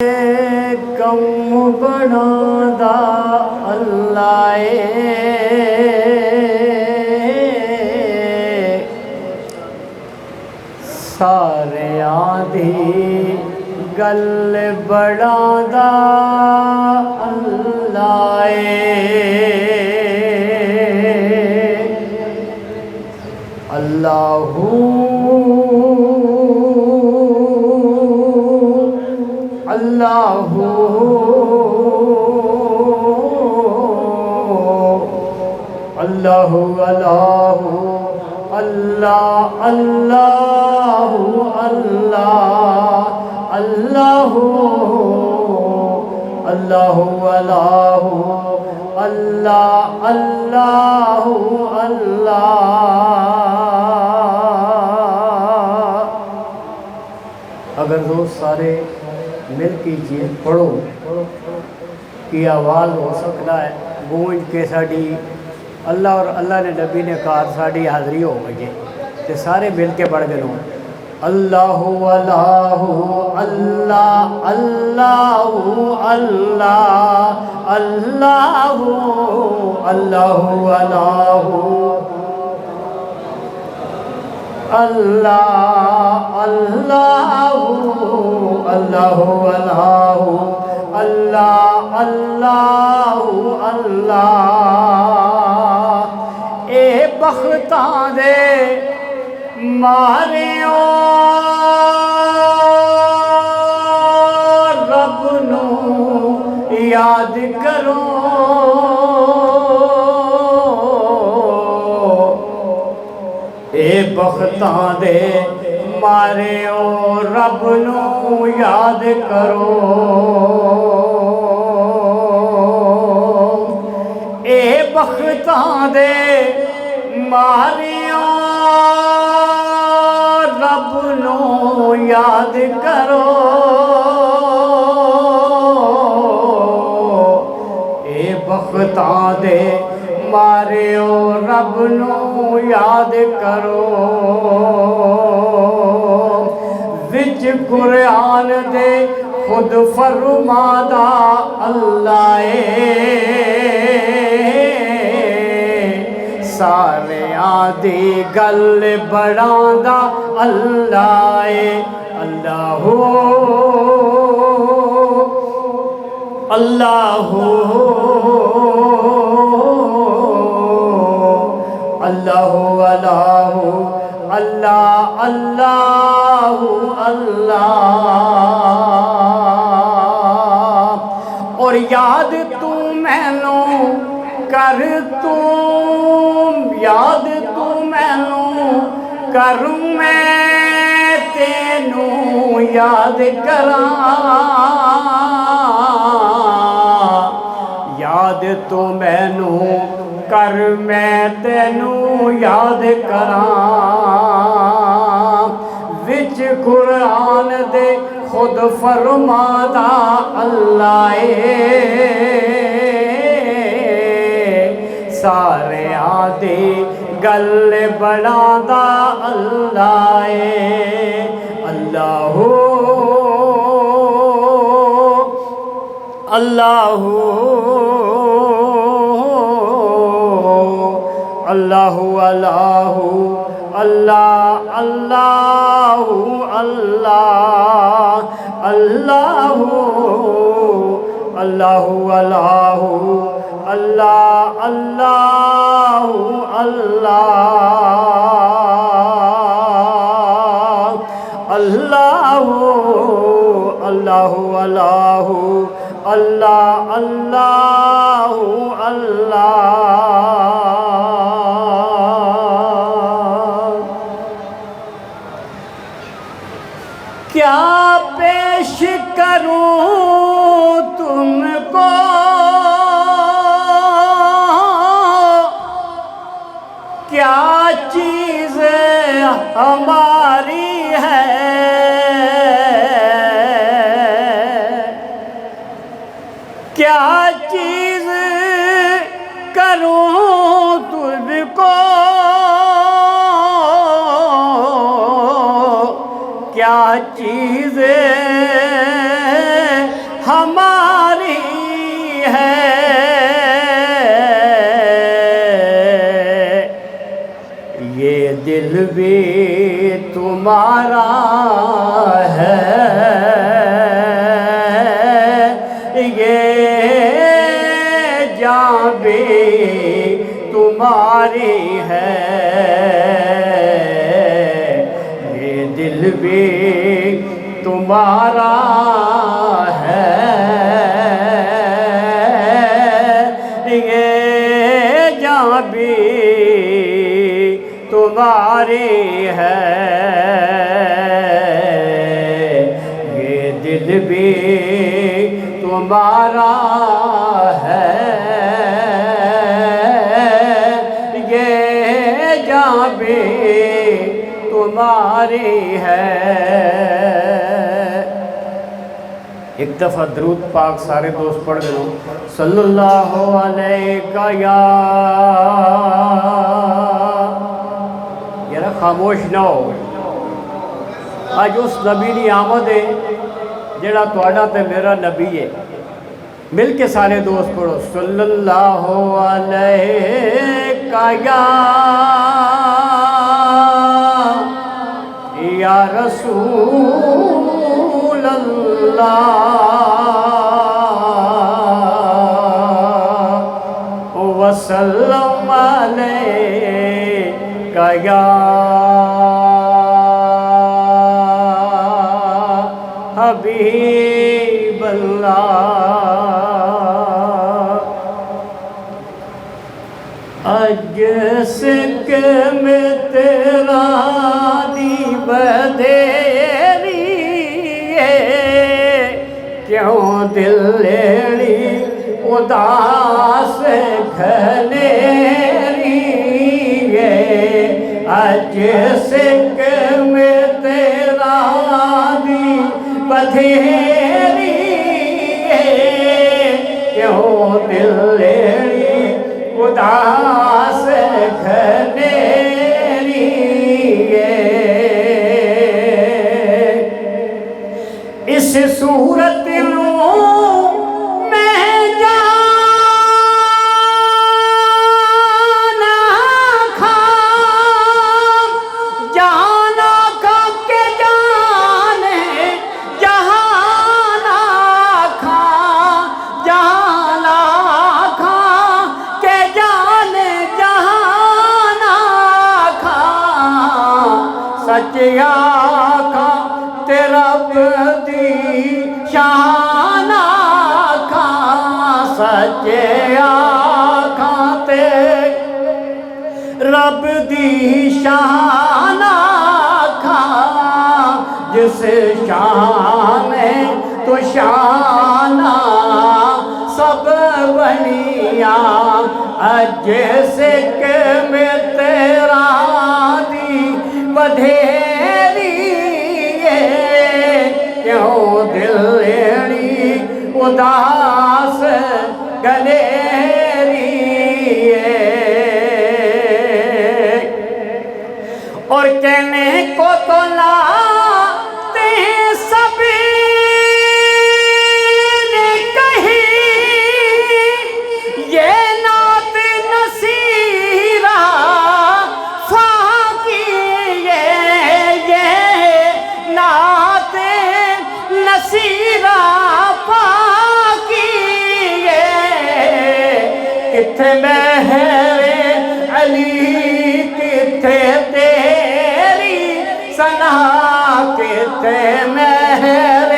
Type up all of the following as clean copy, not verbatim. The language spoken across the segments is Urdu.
کم بنادا اللہ سارے آدھی گل بڑھادا اللہ اللہ اللہ اللہ اللہ اللہ اللہ اللہ اللہ اللہ اللہ اللہ اللہ اگر دوست سارے مل کیجئے پڑھو کی آواز ہو سکتا ہے گونج کے ساڑی اللہ اور اللہ نے نبی نے کہا ساڑی حاضری ہو گئی تو سارے مل کے پڑھ گئے اللہ اللہ اللہ اللہ اللہ اللہ اللہ اللہ اللہ اللہ اللہ اللہ اللہ اے بختاں دے ماریو رب نو یاد کرو اے بختاں دے ماریو رب نو یاد کرو اے بختاں دے ماریو رب نو یاد کرو اے بختاں دے ماریو رب نو یاد کرو وچ قرآن دے خود فرمادا اللہ سارے آدھی گل بڑھادا اللہ اللہ اللہ اللہ اللہ اللہ اللہ اللہ اور یاد تو مینوں کر یاد تو مینوں کر میں تینوں یاد کراں یاد تو مینوں کر میں تینوں یاد کراں وچ قرآن دے خود فرمادا اللہ سارے آدھی گل بڑھادا اللہ اللہ اللہ اللہ اللہ اللہ اللہ اللہ اللہ اللہ اللہ اللہ اللہ اللہ اللہ اللہ اللہ کیا پیش کروں تم کو کیا چیز ہماری ہے کیا چیز کروں تجھ کو کیا چیز ہماری ہے، یہ دل بھی تمہارا ہے، یہ جان بھی تمہاری ہے، یہ دل بھی تمہارا ہے، یہ جان بھی تمہاری ہے، یہ دل بھی تمہارا ہے، یہ جان بھی تمہاری ہے۔ ایک دفعہ درود پاک سارے دوست پڑھ دو، صلی اللہ علیہ یا یارا خاموش نہ ہو، آج اس نبی دی آمد ہے جڑا تواڈا تے میرا نبی ہے، مل کے سارے دوست پڑھو، صلی اللہ علیہ یا رسول اللہ وسلم علیکہ یا حبیب اللہ۔ اج سکھ میں تیرا دی بدھیری ہے، کیوں دل لیڑی اداس گھنیری ہے، اج سکھ میں تیرا دی بدھیری ہے، کیوں دل لیڑی اداس گھنیری ہے، اس صورت میں جانا کھا کے جانے جہانا کھا، جانا کھا کے جانے جہانا کھا، سچ آکھا تے رب دی شان آکھا، سچ آکھا تے رب دی شان آکھا، جس شان تو شان سب بنیاں، اج سکھ میں تیرا دی بدھیری ہے، کیوں دل لیڑی اداس گلیری ہے، اور کہنے کو تو لاتے سبھی نے کہی، یہ نعت نصیرہ فاقی ہے، یہ نعت نصیرہ فاقی ہے، کتھے مہر علی کتھے تیری ثنا، کتھے مہر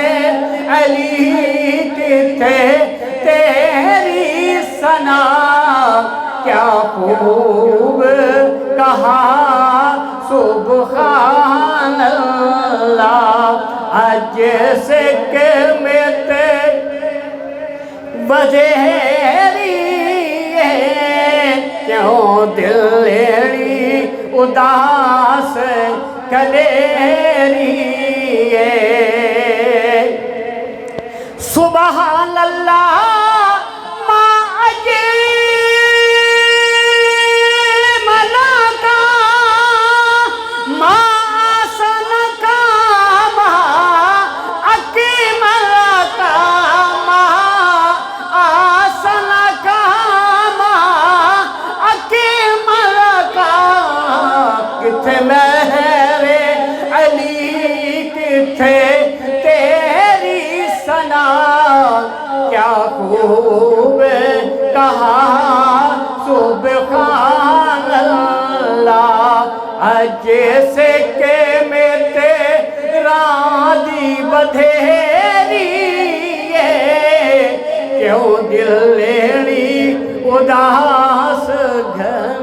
علی کتھے تیری ثنا، کیا خوب کہا سبحان اللہ، اج سکھ میں بدھیری ہے، کیوں دل لیڑی اداس گلیری ہے، سبحان اللہ ما اجمل کا ما احسن کا ما اکمل کا کتھے میرے علی کتھے تیری ثنا کیا خوب کہا سبحان اللہ جیسے کہ میں تیرا دی بدھیری کیوں دل لیڑی اداس گھنے